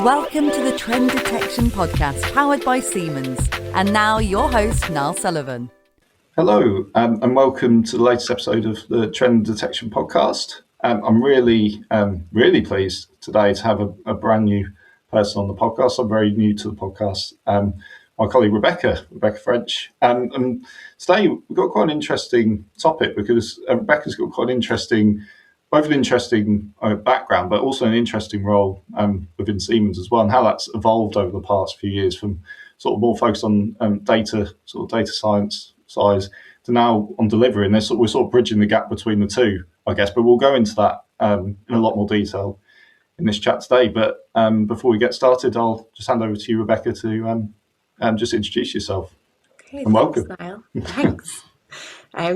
Welcome to the Trend Detection Podcast, powered by Siemens. And now your host, Niall Sullivan. Hello, and welcome to the latest episode of the Trend Detection Podcast. I'm really pleased today to have a brand new person on the podcast. I'm very new to the podcast. My colleague Rebecca French. And today we've got quite an interesting topic because Rebecca's got quite an interesting background, but also an interesting role within Siemens as well, and how that's evolved over the past few years from sort of more focused on data science size to now on delivery. And we're sort of bridging the gap between the two, I guess. But we'll go into that in a lot more detail in this chat today. But before we get started, I'll just hand over to you, Rebecca, to just introduce yourself. Okay, and welcome. Niall. Thanks.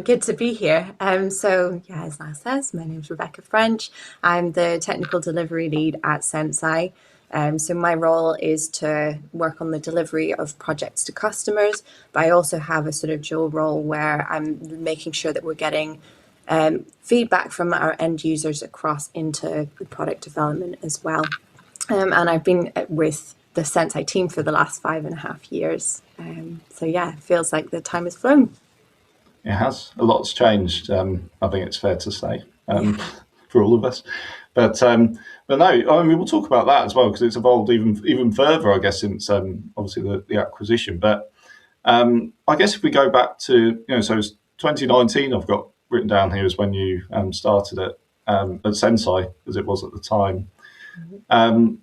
Good to be here. As Niall says, my name is Rebecca French. I'm the technical delivery lead at Senseye. So my role is to work on the delivery of projects to customers, but I also have a sort of dual role where I'm making sure that we're getting feedback from our end users across into the product development as well. And I've been with the Senseye team for the last 5.5 years. It feels like the time has flown. It has. A lot's changed. I think it's fair to say for all of us. But no, I mean, we'll talk about that as well because it's evolved even further, I guess, since obviously the acquisition. But I guess if we go back to so it's 2019, I've got written down here is when you started at Senseye, as it was at the time.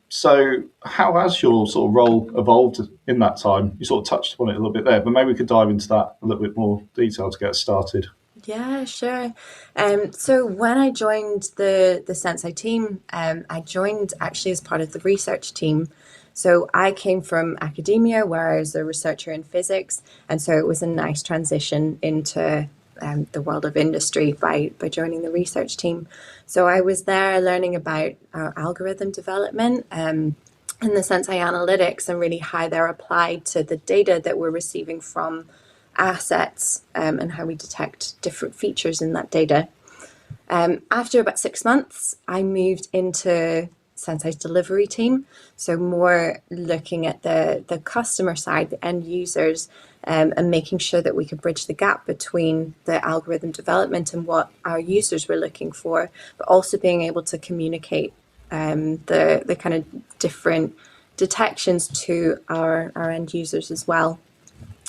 So how has your sort of role evolved in that time? You sort of touched upon it a little bit there, but maybe we could dive into that a little bit more detail to get started. Yeah, sure. So when I joined the Senseye team, I joined actually as part of the research team. So I came from academia where I was a researcher in physics. And so it was a nice transition into the world of industry by joining the research team. So I was there learning about algorithm development and the Senseye analytics and really how they're applied to the data that we're receiving from assets and how we detect different features in that data. After about 6 months, I moved into Senseye's delivery team. So more looking at the customer side, the end users, and making sure that we could bridge the gap between the algorithm development and what our users were looking for, but also being able to communicate the kind of different detections to our end users as well.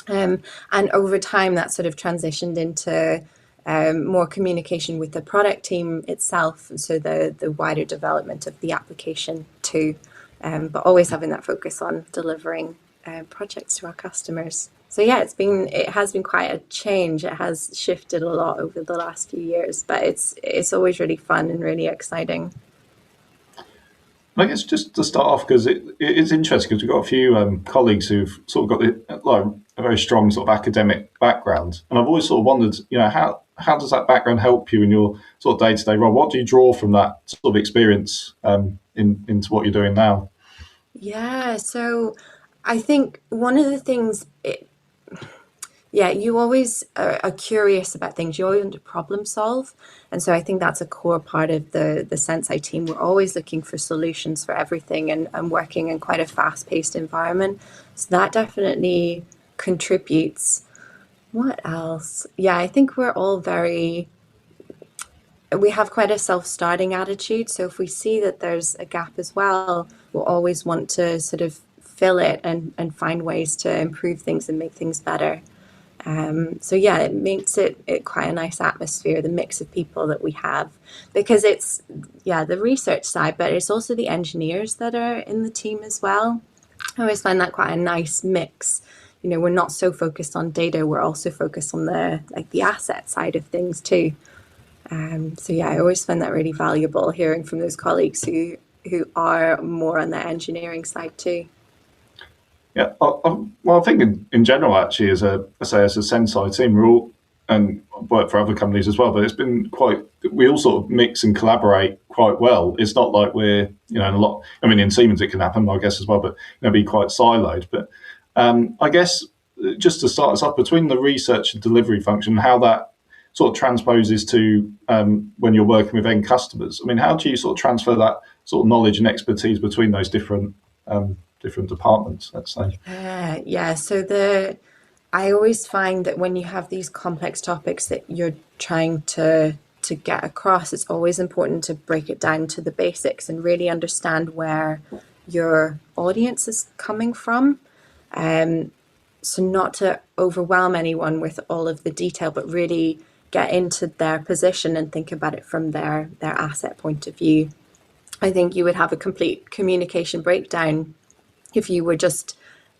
And over time, that sort of transitioned into more communication with the product team itself, so the wider development of the application too, but always having that focus on delivering projects to our customers. So yeah, it has been quite a change. It has shifted a lot over the last few years, but it's always really fun and really exciting. I guess just to start off, because it is interesting because we've got a few colleagues who've sort of got a very strong sort of academic background, and I've always sort of wondered, how does that background help you in your sort of day-to-day role? What do you draw from that sort of experience into what you're doing now? Yeah, so I think one of the things, you always are curious about things. You always want to problem solve. And so I think that's a core part of the Senseye team. We're always looking for solutions for everything and working in quite a fast-paced environment. So that definitely contributes. What else? Yeah, I think we're all we have quite a self-starting attitude. So if we see that there's a gap as well, we'll always want to sort of fill it and find ways to improve things and make things better. It makes it quite a nice atmosphere, the mix of people that we have, because it's, the research side, but it's also the engineers that are in the team as well. I always find that quite a nice mix. We're not so focused on data, we're also focused on the asset side of things too. I always find that really valuable, hearing from those colleagues who are more on the engineering side too. Yeah, I think in general, actually, as a Senseye team, we're all and work for other companies as well. But it's been we all sort of mix and collaborate quite well. It's not like we're in a lot. I mean, in Siemens it can happen, I guess, as well, but be quite siloed. But I guess just to start us off, between the research and delivery function, how that sort of transposes to when you're working with end customers. I mean, how do you sort of transfer that sort of knowledge and expertise between those different different departments, let's say. Yeah. So I always find that when you have these complex topics that you're trying to get across, it's always important to break it down to the basics and really understand where your audience is coming from. So not to overwhelm anyone with all of the detail, but really get into their position and think about it from their asset point of view. I think you would have a complete communication breakdown if you were just,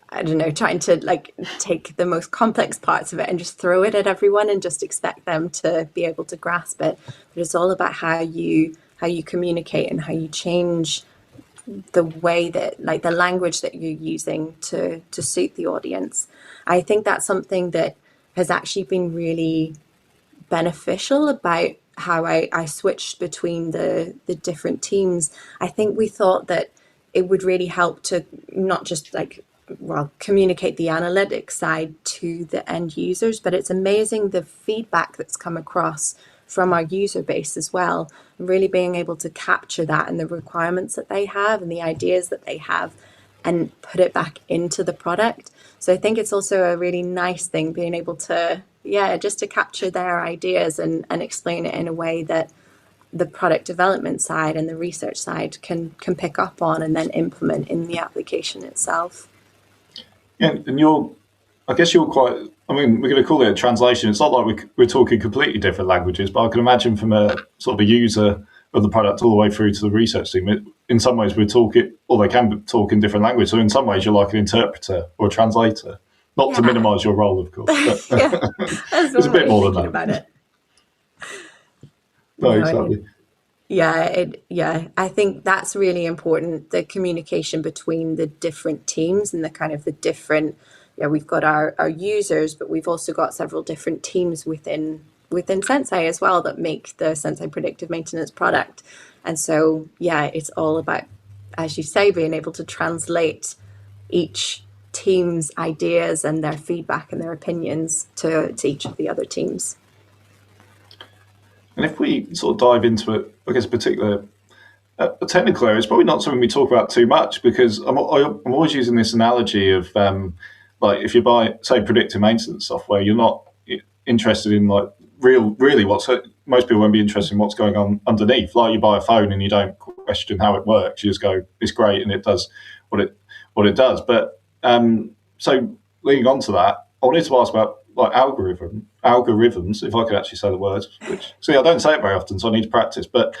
I don't know, trying to like take the most complex parts of it and just throw it at everyone and just expect them to be able to grasp it. But it's all about how you communicate and how you change the way that, like, the language that you're using to suit the audience. I think that's something that has actually been really beneficial about how I switched between the different teams. I think we thought that it would really help to not just communicate the analytics side to the end users, but it's amazing the feedback that's come across from our user base as well, really being able to capture that and the requirements that they have and the ideas that they have and put it back into the product. So I think it's also a really nice thing being able to, just to capture their ideas and explain it in a way that the product development side and the research side can pick up on and then implement in the application itself. Yeah, and I guess you're quite, I mean, we're going to call it a translation. It's not like we're talking completely different languages, but I can imagine from a sort of a user of the product all the way through to the research team, in some ways we're talking, or they can talk in different languages. So in some ways you're like an interpreter or a translator, not to minimise your role, of course. But it's a bit more than that. About it. No, exactly. I think that's really important, the communication between the different teams and the kind of the different, we've got our users, but we've also got several different teams within Senseye as well that make the Senseye Predictive Maintenance product. And so, it's all about, as you say, being able to translate each team's ideas and their feedback and their opinions to each of the other teams. And if we sort of dive into it, I guess particular a technical area, it's probably not something we talk about too much, because I'm always using this analogy of like if you buy, say, predictive maintenance software, you're not interested in like really most people won't be interested in what's going on underneath. Like you buy a phone and you don't question how it works, you just go, it's great and it does what it does. But so leading on to that, I wanted to ask about like algorithms, if I could actually say the words, which, see, I don't say it very often, so I need to practice. But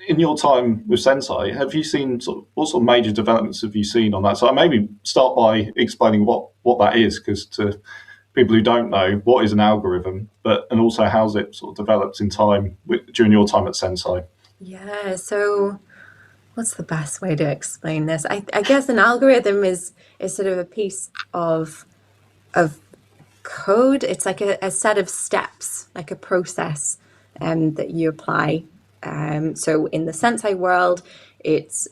in your time with Senseye, have you seen what sort of major developments have you seen on that? So maybe start by explaining what that is, because to people who don't know, what is an algorithm, and also how's it sort of developed in time during your time at Senseye? Yeah, so what's the best way to explain this? I guess an algorithm is sort of a piece of code. It's like a set of steps, like a process that you apply. So in the Senseye world, it's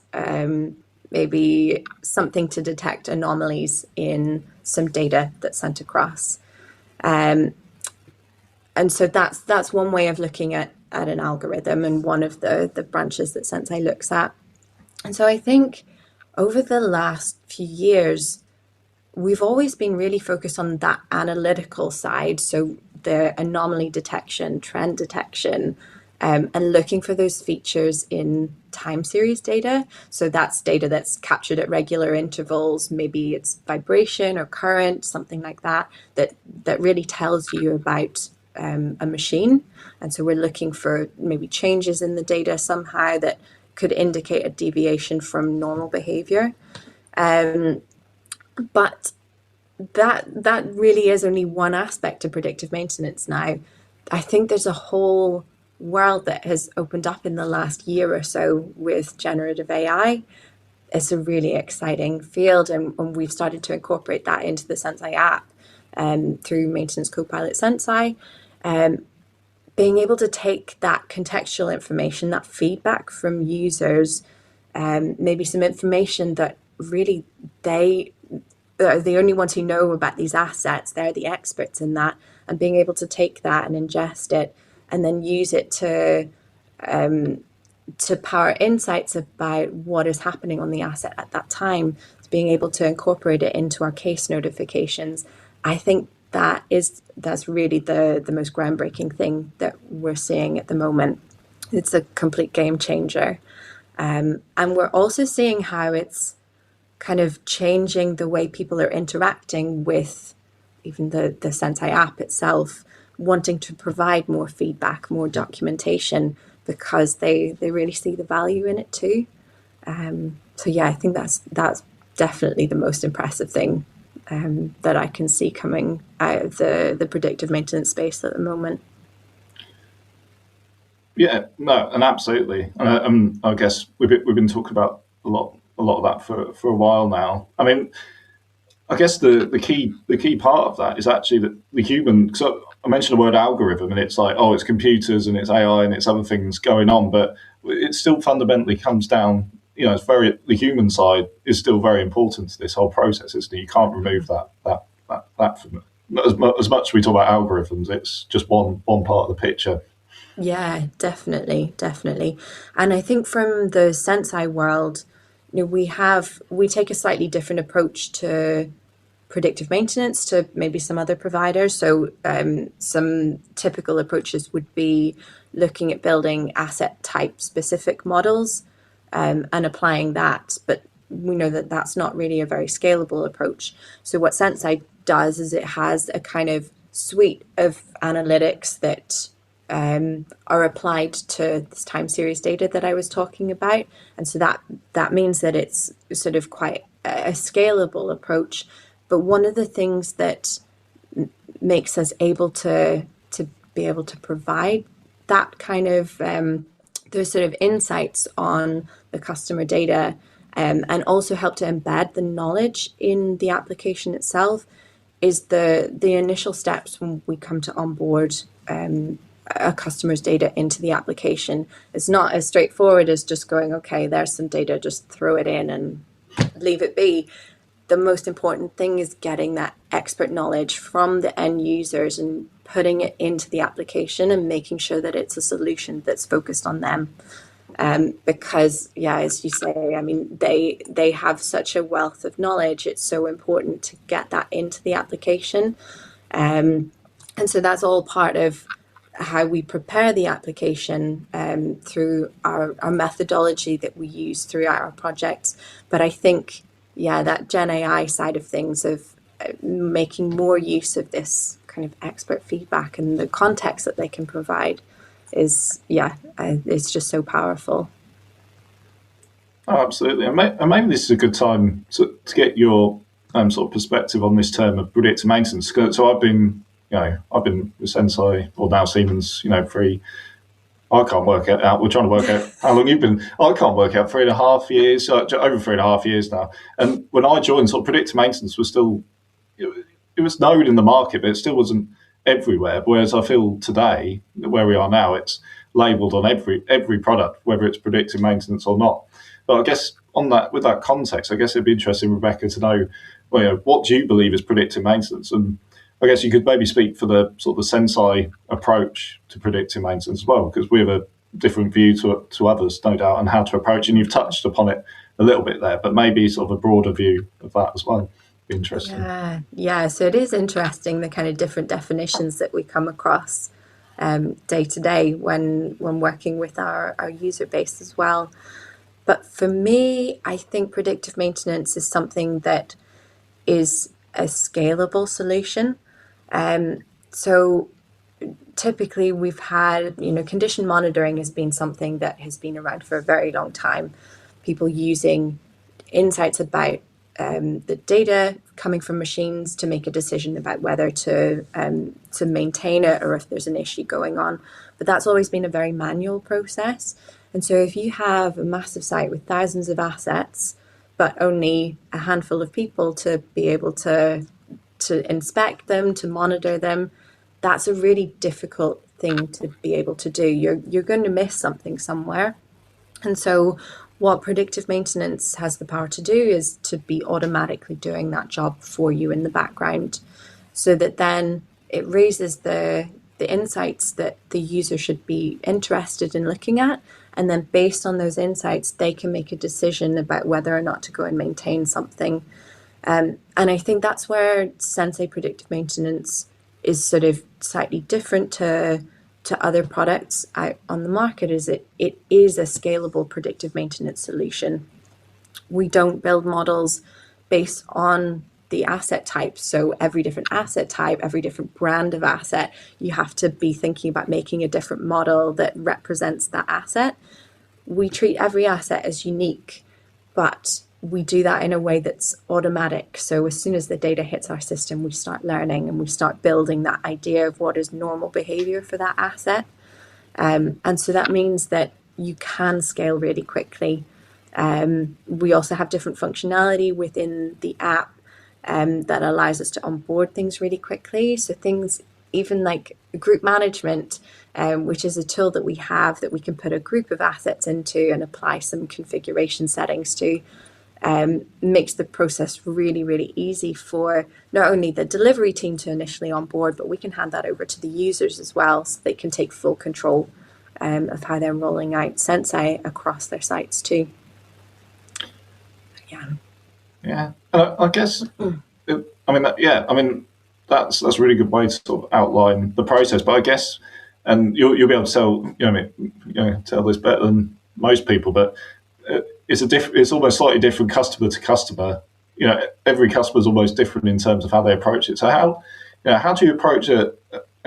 maybe something to detect anomalies in some data that's sent across. And so that's one way of looking at an algorithm, and one of the branches that Senseye looks at. And so I think over the last few years, we've always been really focused on that analytical side. So the anomaly detection, trend detection, and looking for those features in time series data. So that's data that's captured at regular intervals. Maybe it's vibration or current, something like that really tells you about a machine. And so we're looking for maybe changes in the data somehow that could indicate a deviation from normal behavior. But that really is only one aspect of predictive maintenance now. I think there's a whole world that has opened up in the last year or so with generative AI. It's a really exciting field, and we've started to incorporate that into the Senseye app through Maintenance Copilot Senseye. Being able to take that contextual information, that feedback from users, maybe some information that really they are the only ones who know about these assets, they're the experts in that, and being able to take that and ingest it and then use it to to power insights about what is happening on the asset at that time, to being able to incorporate it into our case notifications, I think that's really the most groundbreaking thing that we're seeing at the moment. It's a complete game changer. And we're also seeing how it's kind of changing the way people are interacting with even the Senseye app itself, wanting to provide more feedback, more documentation, because they really see the value in it too. So yeah, I think that's definitely the most impressive thing that I can see coming out of the predictive maintenance space at the moment. Yeah, no, and absolutely. I guess we've been talking about a lot of that for a while now. I mean, I guess the key part of that is actually that the human. So I mentioned the word algorithm, and it's like, oh, it's computers and it's AI and it's other things going on, but it still fundamentally comes down. It's the human side is still very important to this whole process, isn't it? You can't remove that from it. As much as we talk about algorithms, it's just one part of the picture. Yeah, definitely. And I think from the Senseye world, we take a slightly different approach to predictive maintenance to maybe some other providers. So some typical approaches would be looking at building asset type specific models and applying that. But we know that that's not really a very scalable approach. So what Senseye does is it has a kind of suite of analytics that are applied to this time series data that I was talking about. And so that means that it's sort of quite a scalable approach. But one of the things that makes us able to be able to provide that kind of those sort of insights on the customer data and also help to embed the knowledge in the application itself is the initial steps when we come to onboard a customer's data into the application. It's not as straightforward as just going, okay, there's some data, just throw it in and leave it be. The most important thing is getting that expert knowledge from the end users and putting it into the application and making sure that it's a solution that's focused on them. Because, yeah, as you say, I mean, they have such a wealth of knowledge. It's so important to get that into the application. And so that's all part of how we prepare the application through our methodology that we use throughout our projects. But I think, yeah, that Gen AI side of things, of making more use of this kind of expert feedback and the context that they can provide is, it's just so powerful. Oh, absolutely. And maybe this is a good time to get your sort of perspective on this term of predictive maintenance. So I've been with Senseye, or now Siemens, I can't work it out. We're trying to work out how long you've been. I can't work out 3.5 years, over 3.5 years now. And when I joined, sort of predictive maintenance was still, it was known in the market, but it still wasn't everywhere. Whereas I feel today, where we are now, it's labelled on every product, whether it's predictive maintenance or not. But I guess with that context, I guess it'd be interesting, Rebecca, to know, what do you believe is predictive maintenance? And I guess you could maybe speak for the sort of the Senseye approach to predictive maintenance as well, because we have a different view to others, no doubt, on how to approach. And you've touched upon it a little bit there, but maybe sort of a broader view of that as well. Be interesting. Yeah. So it is interesting, the kind of different definitions that we come across day to day when working with our user base as well. But for me, I think predictive maintenance is something that is a scalable solution. So typically we've had, condition monitoring has been something that has been around for a very long time. People using insights about the data coming from machines to make a decision about whether to maintain it or if there's an issue going on. But that's always been a very manual process. And so if you have a massive site with thousands of assets, but only a handful of people to be able to inspect them, to monitor them, that's a really difficult thing to be able to do. You're going to miss something somewhere. And so what predictive maintenance has the power to do is to be automatically doing that job for you in the background, so that then it raises the insights that the user should be interested in looking at, And then based on those insights, they can make a decision about whether or not to go and maintain something. And I think that's where Senseye Predictive Maintenance is sort of slightly different to other products out on the market, is it is a scalable predictive maintenance solution. We don't build models based on the asset type. So every different asset type, every different brand of asset, you have to be thinking about making a different model that represents that asset. We treat every asset as unique, but we do that in a way that's automatic. So as soon as the data hits our system, we start learning and we start building that idea of what is normal behavior for that asset. And so that means that you can scale really quickly. We also have different functionality within the app that allows us to onboard things really quickly. So things even like group management, which is a tool that we have that we can put a group of assets into and apply some configuration settings to, makes the process really, really easy for not only the delivery team to initially onboard, but we can hand that over to the users as well, so they can take full control of how they're rolling out Senseye across their sites too. Yeah, and I guess, that's a really good way to sort of outline the process. But I guess, and you'll be able to tell this better than most people, but it's almost slightly different customer to customer. Every customer is almost different in terms of how they approach it. So how do you approach a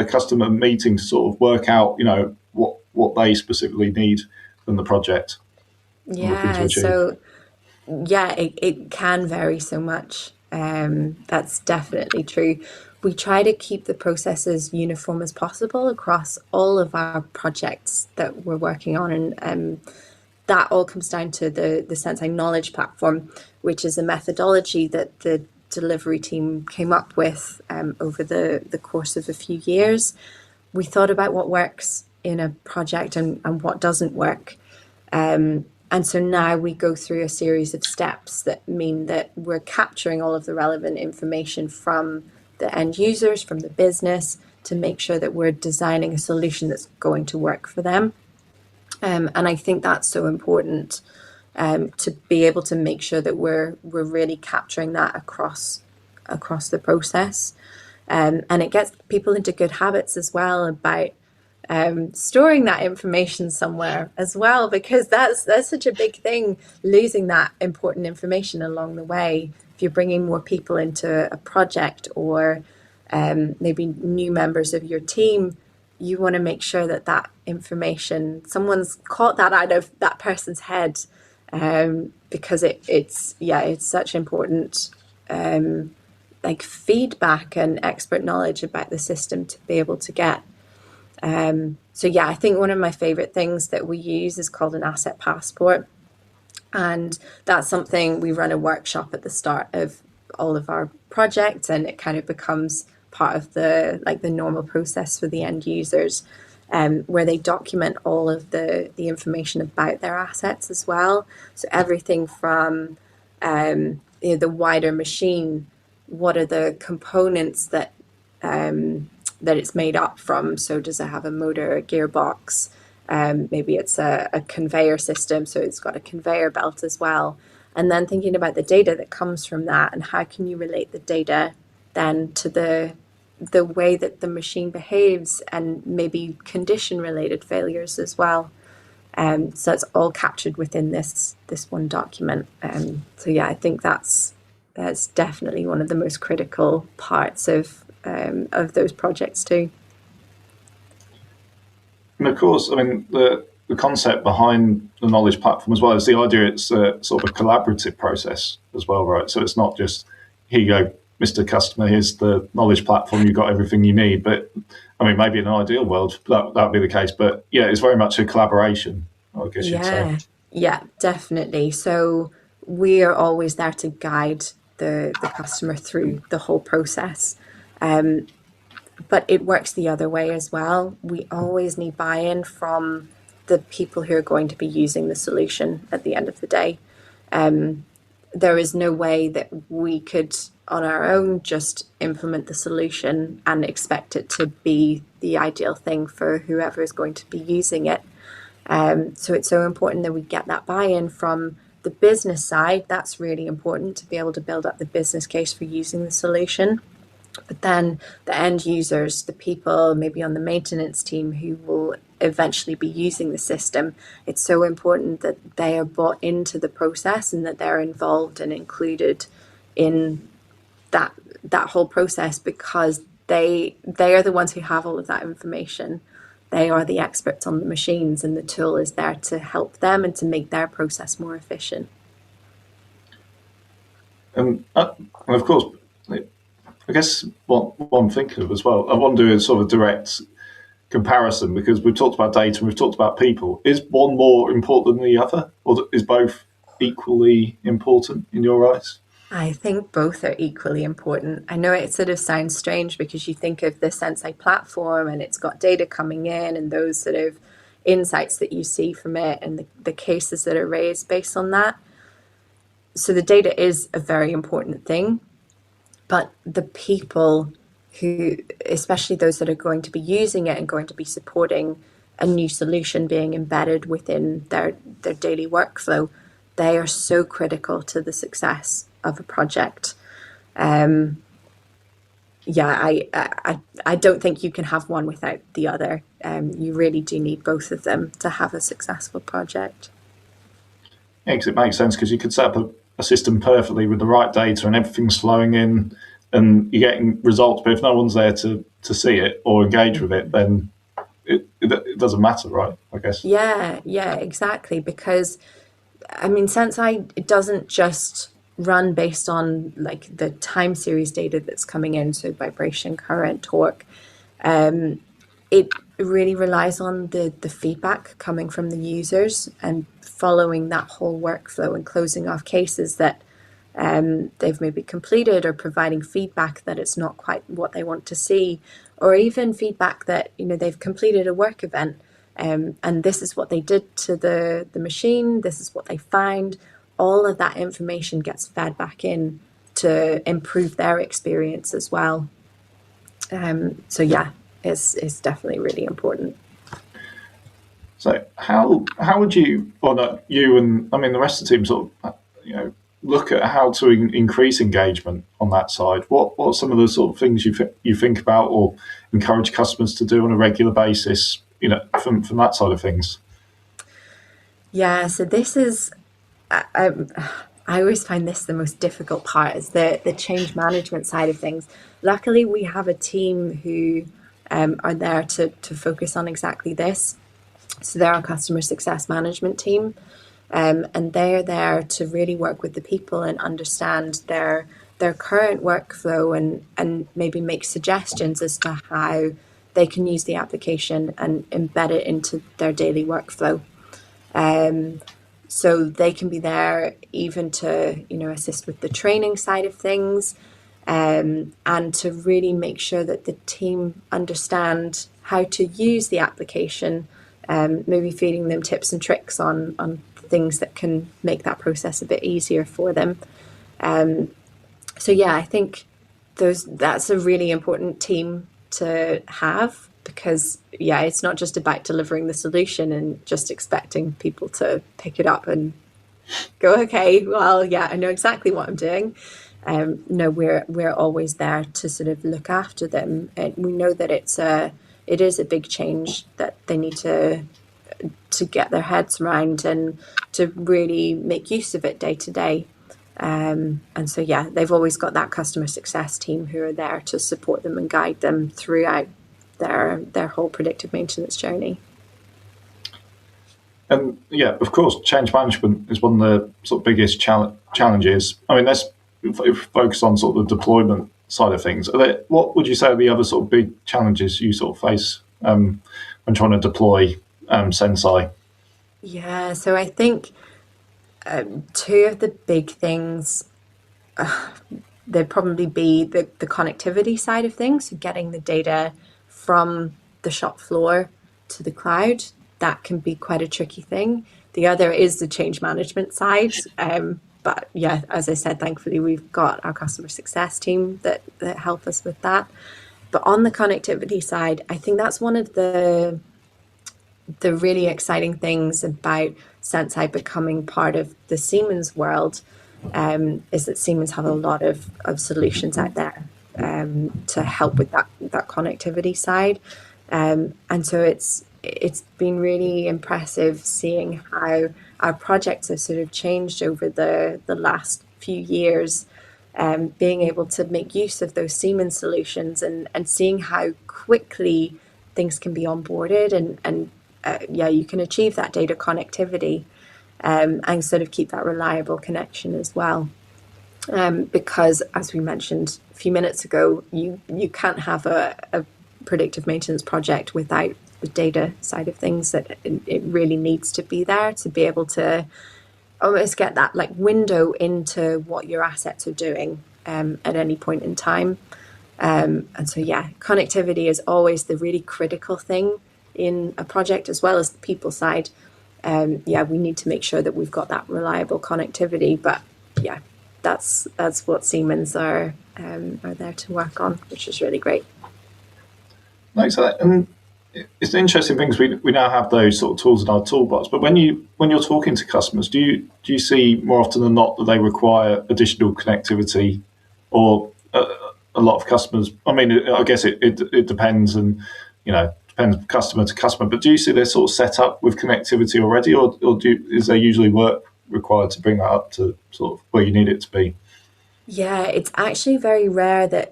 customer meeting to sort of work out what they specifically need from the project? It can vary so much. That's definitely true. We try to keep the process as uniform as possible across all of our projects that we're working on, and that all comes down to the Senseye Knowledge Platform, which is a methodology that the delivery team came up with over the course of a few years. We thought about what works in a project and what doesn't work. And so now we go through a series of steps that mean that we're capturing all of the relevant information from the end users, from the business, to make sure that we're designing a solution that's going to work for them. And I think that's so important, to be able to make sure that we're really capturing that across the process. And it gets people into good habits as well about storing that information somewhere as well, because that's such a big thing, losing that important information along the way. If you're bringing more people into a project, or maybe new members of your team, you want to make sure that information, someone's caught that out of that person's head, because it's such important feedback and expert knowledge about the system to be able to get. I think one of my favorite things that we use is called an asset passport. And that's something we run a workshop at the start of all of our projects, and it kind of becomes part of the normal process for the end users, where they document all of the information about their assets as well. So everything from the wider machine, what are the components that it's made up from? So does it have a motor, a gearbox? Maybe it's a conveyor system, so it's got a conveyor belt as well. And then thinking about the data that comes from that, and how can you relate the data then to the way that the machine behaves, and maybe condition-related failures as well. So it's all captured within this one document. I think that's definitely one of the most critical parts of those projects too. And of course, the concept behind the knowledge platform as well is the idea it's a sort of a collaborative process as well, right? So it's not just, here you go, Mr. Customer, here's the knowledge platform, you've got everything you need. But maybe in an ideal world that would be the case. But yeah, it's very much a collaboration, I guess you'd say. Yeah, definitely. So we are always there to guide the customer through the whole process. But it works the other way as well. We always need buy-in from the people who are going to be using the solution at the end of the day. There is no way that we could, on our own, just implement the solution and expect it to be the ideal thing for whoever is going to be using it. So it's so important that we get that buy-in from the business side. That's really important to be able to build up the business case for using the solution. But then the end users, the people maybe on the maintenance team who will eventually be using the system, it's so important that they are bought into the process and that they're involved and included in that whole process, because they are the ones who have all of that information. They are the experts on the machines, and the tool is there to help them and to make their process more efficient. And of course, I guess what I'm thinking of as well, I want to do a sort of direct comparison, because we've talked about data and we've talked about people. Is one more important than the other, or is both equally important in your eyes? I think both are equally important. I know it sort of sounds strange because you think of the Senseye platform and it's got data coming in and those sort of insights that you see from it and the cases that are raised based on that. So the data is a very important thing, but the people who, especially those that are going to be using it and going to be supporting a new solution being embedded within their daily workflow, they are so critical to the success of a project. I don't think you can have one without the other. You really do need both of them to have a successful project. Yeah, because it makes sense, because you could set up a system perfectly with the right data and everything's flowing in and you're getting results, but if no one's there to see it or engage with it, then it doesn't matter, right? I guess. Yeah, exactly. Because I mean, Senseye, it doesn't just run based on like the time series data that's coming in, so vibration, current, torque. It really relies on the feedback coming from the users and following that whole workflow and closing off cases that they've maybe completed, or providing feedback that it's not quite what they want to see, or even feedback that, you know, they've completed a work event and this is what they did to the machine, this is what they found. All of that information gets fed back in to improve their experience as well. So yeah, it's definitely really important. So how would you, or not you and I mean the rest of the team, sort of, look at how to increase engagement on that side? What are some of the sort of things you think about or encourage customers to do on a regular basis, from that side of things? Yeah, so this is, I always find this the most difficult part, is the change management side of things. Luckily, we have a team who are there to focus on exactly this. So they're our customer success management team. And they're there to really work with the people and understand their current workflow and maybe make suggestions as to how they can use the application and embed it into their daily workflow. So they can be there even to, assist with the training side of things, and to really make sure that the team understand how to use the application, maybe feeding them tips and tricks on things that can make that process a bit easier for them. So yeah, I think that's a really important team to have, because yeah, it's not just about delivering the solution and just expecting people to pick it up and go, okay, well, yeah, I know exactly what I'm doing. No, we're always there to sort of look after them, and we know that it is a big change that they need to get their heads around and to really make use of it day to day. And so, yeah, they've always got that customer success team who are there to support them and guide them throughout their whole predictive maintenance journey. And yeah, of course, change management is one of the sort of biggest challenges. I mean, let's focus on sort of the deployment side of things. What would you say are the other sort of big challenges you sort of face when trying to deploy Senseye? Yeah, so I think two of the big things, there'd probably be the connectivity side of things, so getting the data from the shop floor to the cloud. That can be quite a tricky thing. The other is the change management side. But yeah, as I said, thankfully we've got our customer success team that help us with that. But on the connectivity side, I think that's one of the the really exciting things about Senseye becoming part of the Siemens world is that Siemens have a lot of solutions out there to help with that connectivity side. And so it's been really impressive seeing how our projects have sort of changed over the last few years, being able to make use of those Siemens solutions and seeing how quickly things can be onboarded and you can achieve that data connectivity and sort of keep that reliable connection as well. Because as we mentioned a few minutes ago, you can't have a predictive maintenance project without the data side of things. That it really needs to be there to be able to almost get that like window into what your assets are doing at any point in time. And so connectivity is always the really critical thing in a project, as well as the people side. We need to make sure that we've got that reliable connectivity, but that's what Siemens are there to work on, which is really great. Thanks for that. And it's an interesting thing because we now have those sort of tools in our toolbox. But when you're talking to customers, do you see more often than not that they require additional connectivity, or a lot of customers? I mean, I guess it depends, and depends customer to customer. But do you see they're sort of set up with connectivity already, or is there usually work required to bring that up to sort of where you need it to be? Yeah, it's actually very rare that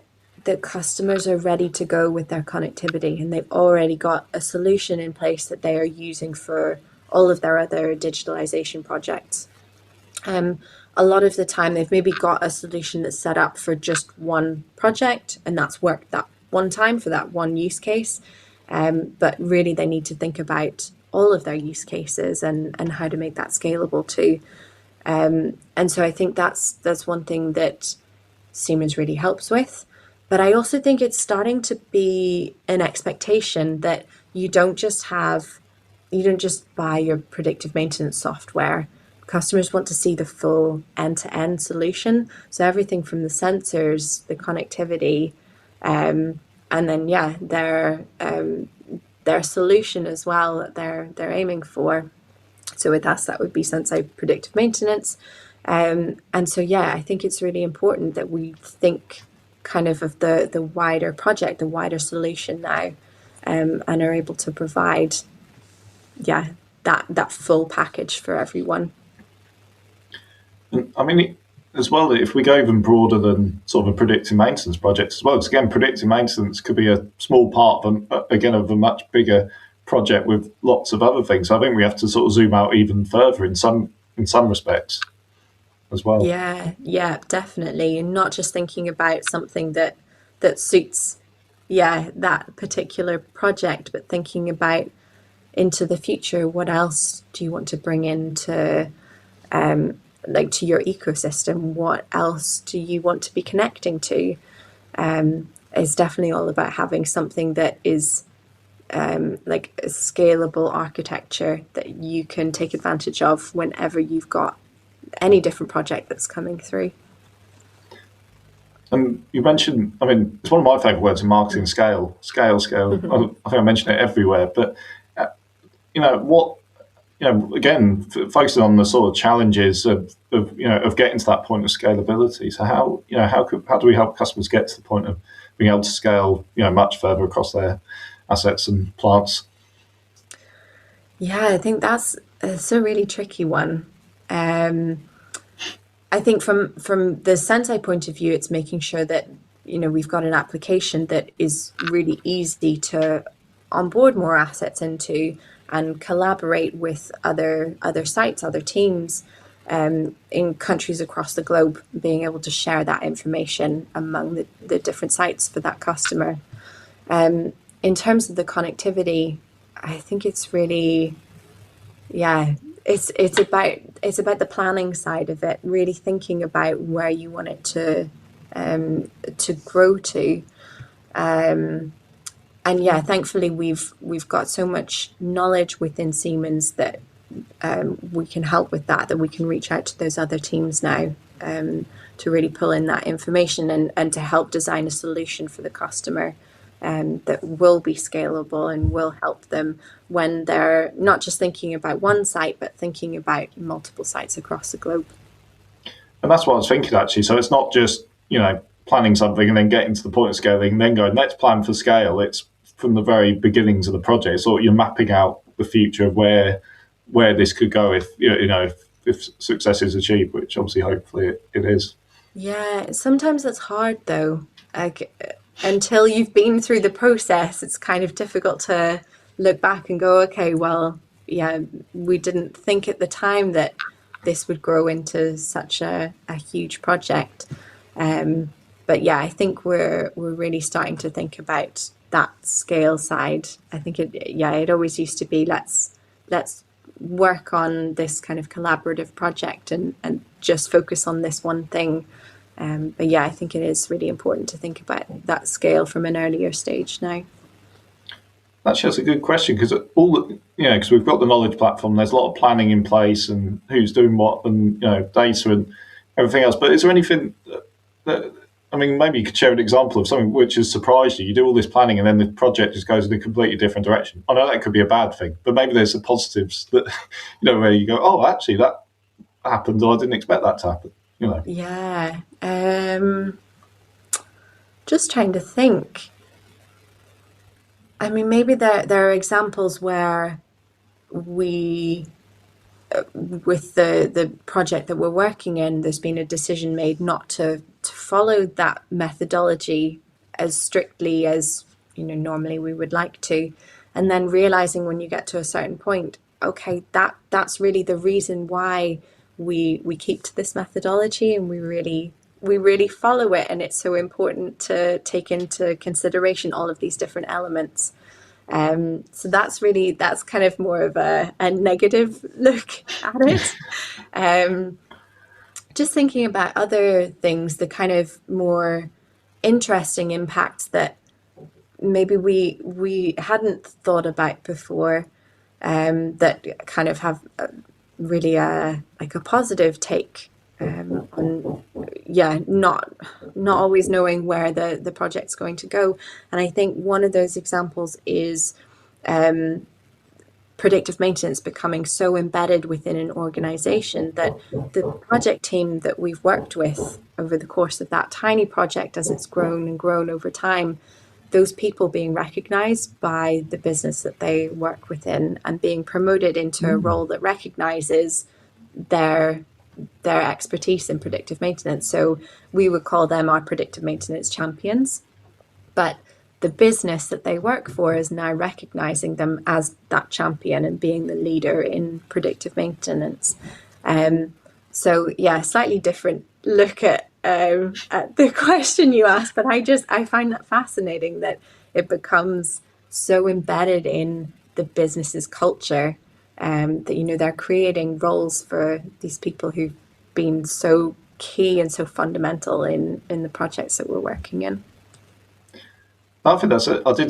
customers are ready to go with their connectivity and they've already got a solution in place that they are using for all of their other digitalization projects. A lot of the time they've maybe got a solution that's set up for just one project and that's worked that one time for that one use case. But really they need to think about all of their use cases and how to make that scalable too. And so I think that's one thing that Siemens really helps with. But I also think it's starting to be an expectation that you don't just buy your predictive maintenance software. Customers want to see the full end-to-end solution. So everything from the sensors, the connectivity, and then their solution as well that they're aiming for. So with us, that would be Senseye Predictive Maintenance. And so I think it's really important that we think kind of the wider project, the wider solution now, and are able to provide that full package for everyone. I mean, as well, if we go even broader than sort of a predictive maintenance project as well, because again, predictive maintenance could be a small part of a much bigger project with lots of other things. So I think we have to sort of zoom out even further in some respects as well. Yeah, definitely. And not just thinking about something that suits that particular project, but thinking about into the future, what else do you want to bring into to your ecosystem? What else do you want to be connecting to? It's definitely all about having something that is like a scalable architecture that you can take advantage of whenever you've got any different project that's coming through. And you mentioned, I mean, it's one of my favourite words in marketing, scale. Mm-hmm. I think I mention it everywhere. But, again, focusing on the sort of challenges of getting to that point of scalability. So how do we help customers get to the point of being able to scale, much further across their assets and plants? Yeah, I think that's a really tricky one. I think from the Senseye point of view, it's making sure that we've got an application that is really easy to onboard more assets into and collaborate with other sites, other teams in countries across the globe, being able to share that information among the different sites for that customer. In terms of the connectivity, I think it's really, it's about the planning side of it, really thinking about where you want it to grow to. And thankfully we've got so much knowledge within Siemens that we can help with that we can reach out to those other teams now to really pull in that information and to help design a solution for the customer that will be scalable and will help them when they're not just thinking about one site, but thinking about multiple sites across the globe. And that's what I was thinking, actually. So it's not just, planning something and then getting to the point of scaling, then going, let's plan for scale. It's from the very beginnings of the project. So you're mapping out the future of where this could go if success is achieved, which obviously hopefully it is. Yeah, sometimes it's hard though. Until you've been through the process, it's kind of difficult to look back and go, okay, well, yeah, we didn't think at the time that this would grow into such a huge project. But yeah, I think we're really starting to think about that scale side. I think it always used to be let's work on this kind of collaborative project and just focus on this one thing. But yeah, I think it is really important to think about that scale from an earlier stage now. Actually, that's a good question, because because we've got the knowledge platform. There's a lot of planning in place and who's doing what, and data and everything else. But is there anything that maybe you could share an example of something which has surprised you? You do all this planning and then the project just goes in a completely different direction. I know that could be a bad thing, but maybe there's the positives that where you go, oh, actually that happened, or I didn't expect that to happen. Yeah. Just trying to think. Maybe there are examples where we, with the project that we're working in, there's been a decision made not to follow that methodology as strictly as normally we would like to, and then realizing when you get to a certain point, okay, that's really the reason why we keep to this methodology, and we really follow it, and it's so important to take into consideration all of these different elements. So that's kind of more of a negative look at it. Just thinking about other things, the kind of more interesting impacts that maybe we hadn't thought about before, that kind of have really like a positive take on not always knowing where the project's going to go. And I think one of those examples is predictive maintenance becoming so embedded within an organization that the project team that we've worked with over the course of that tiny project, as it's grown and grown over time, those people being recognized by the business that they work within and being promoted into a role that recognizes their expertise in predictive maintenance. So we would call them our predictive maintenance champions, but the business that they work for is now recognizing them as that champion and being the leader in predictive maintenance. So yeah, slightly different look at the question you asked, but I find that fascinating that it becomes so embedded in the business's culture, that they're creating roles for these people who've been so key and so fundamental in the projects that we're working in. I think that's it. I did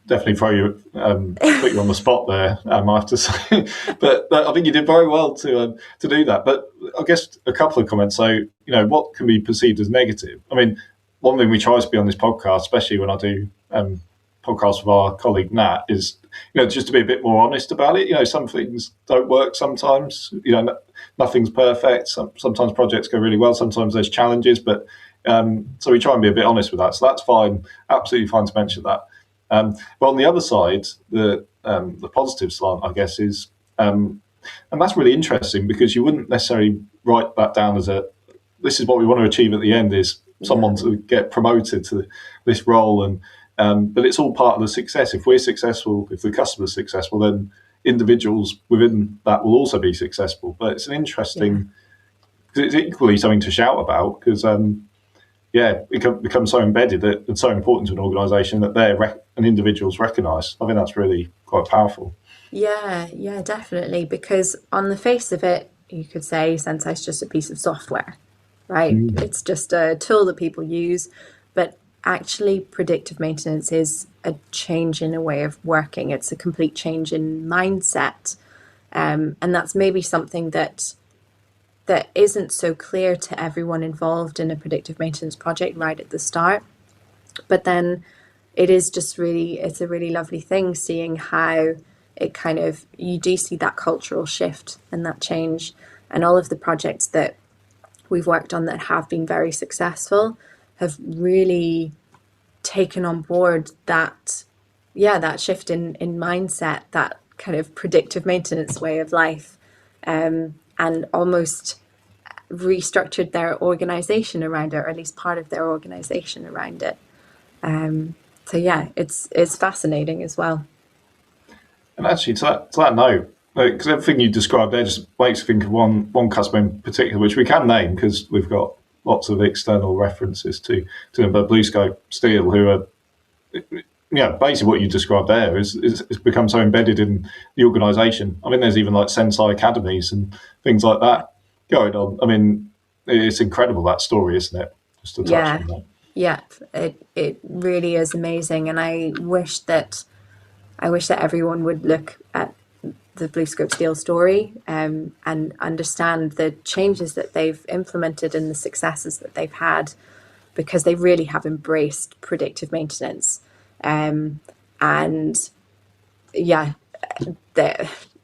definitely throw you, put you on the spot there, I have to say. But I think you did very well to do that. But I guess a couple of comments. So, what can be perceived as negative? One thing we try to be on this podcast, especially when I do podcasts with our colleague Nat, is just to be a bit more honest about it. Some things don't work sometimes. Nothing's perfect. Sometimes projects go really well. Sometimes there's challenges, but so we try and be a bit honest with that. So that's fine, absolutely fine to mention that. But on the other side, the positive slant, I guess, is, and that's really interesting, because you wouldn't necessarily write that down as this is what we want to achieve at the end, is someone to get promoted to this role. And but it's all part of the success. If we're successful, if the customer's successful, then individuals within that will also be successful. But it's an interesting, because it's equally something to shout about, because it becomes so embedded and so important to an organisation that an individual's recognised. I think that's really quite powerful. Yeah, definitely. Because on the face of it, you could say Senseye's just a piece of software, right? It's just a tool that people use. But actually, predictive maintenance is a change in a way of working. It's a complete change in mindset. And that's maybe something that isn't so clear to everyone involved in a predictive maintenance project right at the start. But then it is just really, it's a really lovely thing seeing how it kind of, you do see that cultural shift and that change. And all of the projects that we've worked on that have been very successful have really taken on board that, that shift in mindset, that kind of predictive maintenance way of life, and almost restructured their organization around it, or at least part of their organization around it. So yeah, it's fascinating as well. And actually, to that note, because everything you described there just makes me think of one customer in particular, which we can name because we've got lots of external references to them, but BlueScope Steel, who are, basically what you described there is become so embedded in the organisation. I mean, there's even like Senseye academies and things like that going on. I mean, it's incredible, that story, isn't it? Just to touch on that. Yeah, it really is amazing, and I wish that everyone would look at the BlueScope Steel story, and understand the changes that they've implemented and the successes that they've had, because they really have embraced predictive maintenance. And yeah,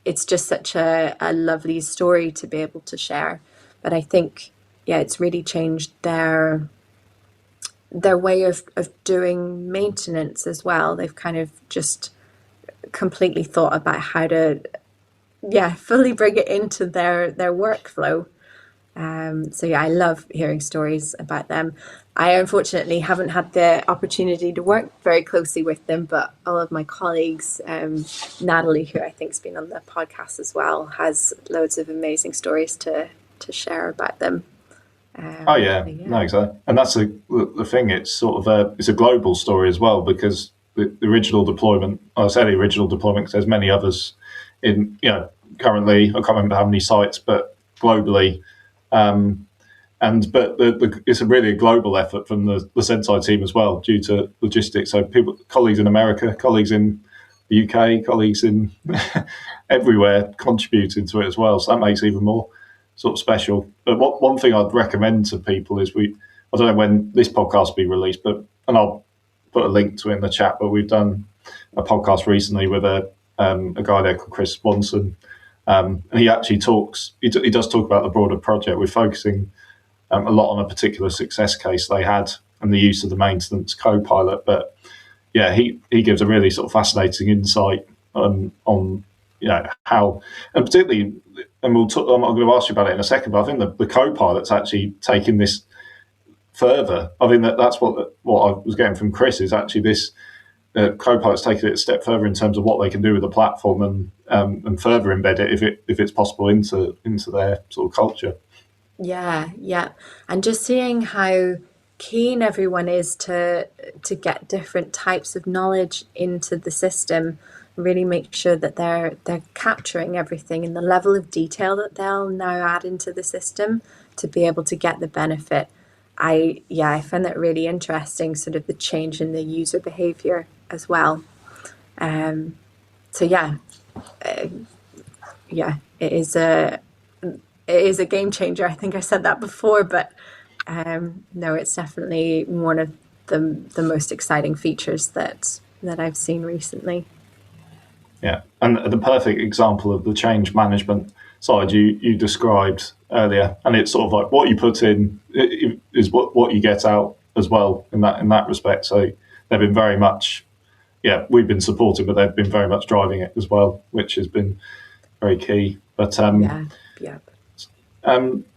it's just such a lovely story to be able to share. But I think, it's really changed their way of doing maintenance as well. They've kind of just completely thought about how to fully bring it into their workflow. So I love hearing stories about them. I unfortunately haven't had the opportunity to work very closely with them, but all of my colleagues, Natalie, who I think's been on the podcast as well, has loads of amazing stories to share about them. No, exactly, and that's the thing. It's sort of it's a global story as well, because the original deployment. I say the original deployment because there's many others in currently. I can't remember how many sites, but globally, it's really a global effort from the Senseye team as well, due to logistics. So colleagues in America, colleagues in the UK, colleagues in everywhere contributing to it as well. So that makes it even more sort of special. But one thing I'd recommend to people is I don't know when this podcast will be released, and I'll put a link to it in the chat, but we've done a podcast recently with a guy there called Chris Swanson, and he actually he does talk about the broader project. We're focusing a lot on a particular success case they had and the use of the maintenance co-pilot, but he gives a really sort of fascinating insight on how, and particularly, and I'm going to ask you about it in a second, but I think the co-pilot's actually taking this further. I think that's what I was getting from Chris, is actually this co-pilot's taking it a step further in terms of what they can do with the platform, and further embed it if it's possible into their sort of culture. Yeah, and just seeing how keen everyone is to get different types of knowledge into the system, really make sure that they're capturing everything in the level of detail that they'll now add into the system to be able to get the benefit. I find that really interesting, sort of the change in the user behavior as well. It is a game changer. I think I said that before, but no, it's definitely one of the most exciting features that I've seen recently. Yeah, and the perfect example of the change management side you described earlier, and it's sort of like what you put in is what you get out as well in that respect. So they've been very much, we've been supporting, but they've been very much driving it as well, which has been very key. But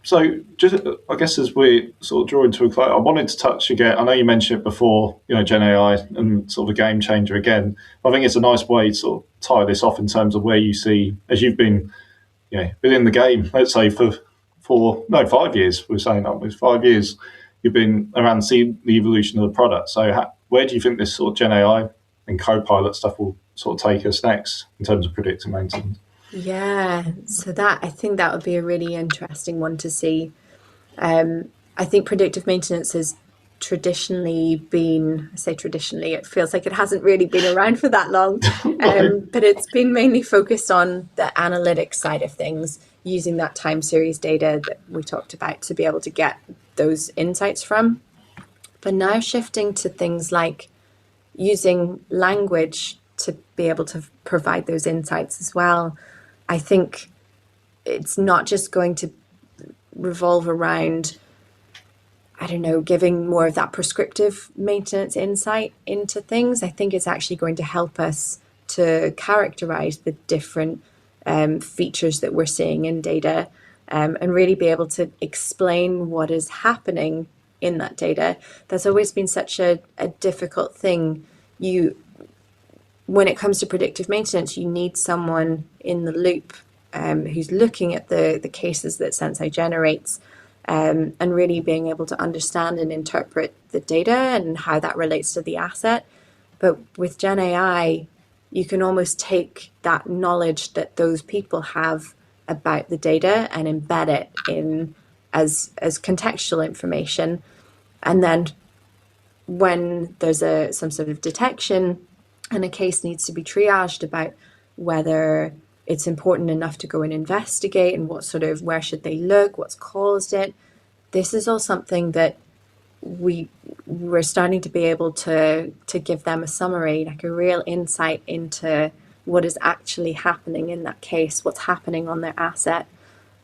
so just, I guess, as we're sort of drawing to a close, I wanted to touch again. I know you mentioned it before, Gen AI and sort of a game changer again. I think it's a nice way to sort of tie this off in terms of where you see, as you've been, within the game, let's say for 5 years, we're saying that with 5 years, you've been around seeing the evolution of the product. So where do you think this sort of Gen AI and Copilot stuff will sort of take us next in terms of predictive maintenance? Yeah, so I think that would be a really interesting one to see. I think predictive maintenance has traditionally been, I say traditionally, it feels like it hasn't really been around for that long, but it's been mainly focused on the analytics side of things, using that time series data that we talked about to be able to get those insights from. But now shifting to things like using language to be able to provide those insights as well. I think it's not just going to revolve around, I don't know, giving more of that prescriptive maintenance insight into things. I think it's actually going to help us to characterize the different features that we're seeing in data, and really be able to explain what is happening in that data. That's always been such a difficult thing. When it comes to predictive maintenance, you need someone in the loop who's looking at the cases that Senseye generates, and really being able to understand and interpret the data and how that relates to the asset. But with Gen AI, you can almost take that knowledge that those people have about the data and embed it in as contextual information. And then when there's some sort of detection and a case needs to be triaged about whether it's important enough to go and investigate and where should they look, what's caused it, this is all something that we're starting to be able to give them a summary, like a real insight into what is actually happening in that case, what's happening on their asset,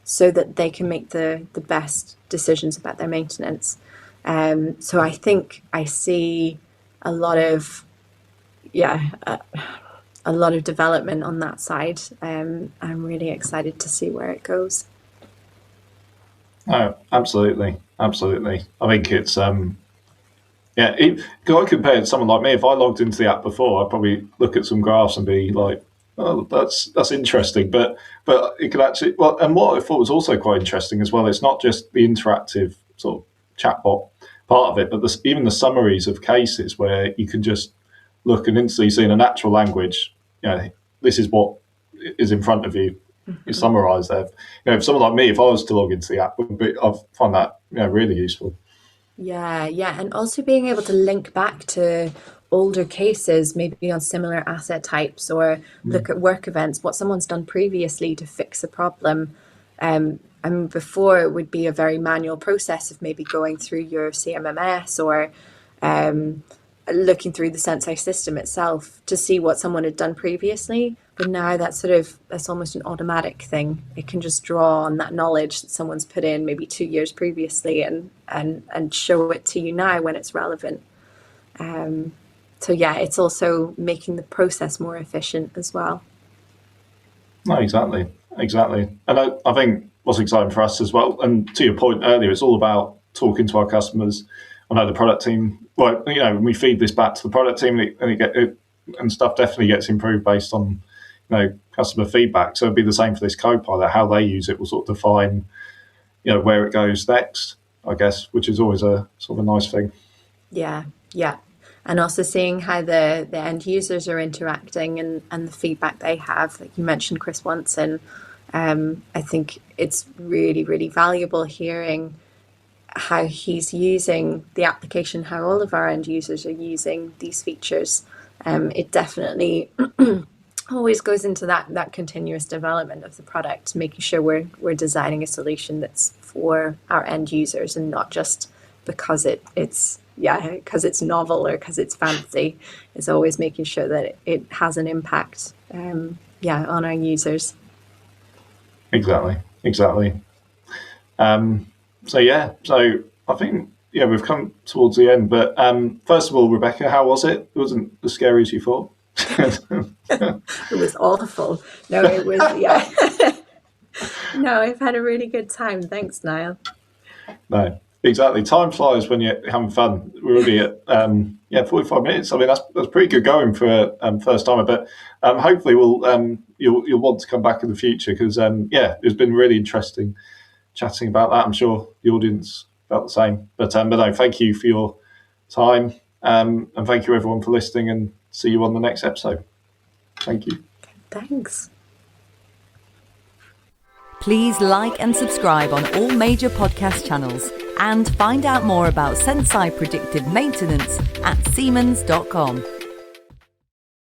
so that they can make the best decisions about their maintenance. So I think I see a lot of development on that side. I'm really excited to see where it goes. Oh, absolutely. I think it's I compare to someone like me. If I logged into the app before, I'd probably look at some graphs and be like, "Oh, that's interesting." But it could actually and what I thought was also quite interesting as well. It's not just the interactive sort of chatbot part of it, but even the summaries of cases where you can just look and instantly see in a natural language, this is what is in front of you. You summarise there. If someone like me, if I was to log into the app, I'd find that really useful. Yeah, and also being able to link back to older cases, maybe on similar asset types, or look at work events, what someone's done previously to fix a problem. Before it would be a very manual process of maybe going through your CMMS or looking through the Senseye system itself to see what someone had done previously. But now that's almost an automatic thing. It can just draw on that knowledge that someone's put in maybe 2 years previously and show it to you now when it's relevant. So it's also making the process more efficient as well. No, exactly. And I think what's exciting for us as well, and to your point earlier, it's all about talking to our customers. I know the product team, when we feed this back to the product team, and stuff definitely gets improved based on customer feedback. So it'd be the same for this Copilot. How they use it will sort of define where it goes next, I guess, which is always a sort of a nice thing. Yeah. And also seeing how the end users are interacting and the feedback they have. Like you mentioned Chris Watson, I think it's really, really valuable hearing how he's using the application, how all of our end users are using these features. It definitely always goes into that continuous development of the product, making sure we're designing a solution that's for our end users and not just because it's novel or because it's fancy. It's always making sure that it has an impact on our users. Exactly. So I think we've come towards the end, but first of all, Rebecca, how was it? It wasn't as scary as you thought. It was awful. No, it was No, I've had a really good time. Thanks, Niall. No, exactly. Time flies when you're having fun. We're already at 45 minutes. I mean, that's pretty good going for a first timer. But hopefully, you'll want to come back in the future because it's been really interesting chatting about that. I'm sure the audience felt the same. But no, thank you for your time, and thank you everyone for listening. And see you on the next episode. Thank you. Thanks. Please like and subscribe on all major podcast channels and find out more about Senseye Predictive Maintenance at Siemens.com.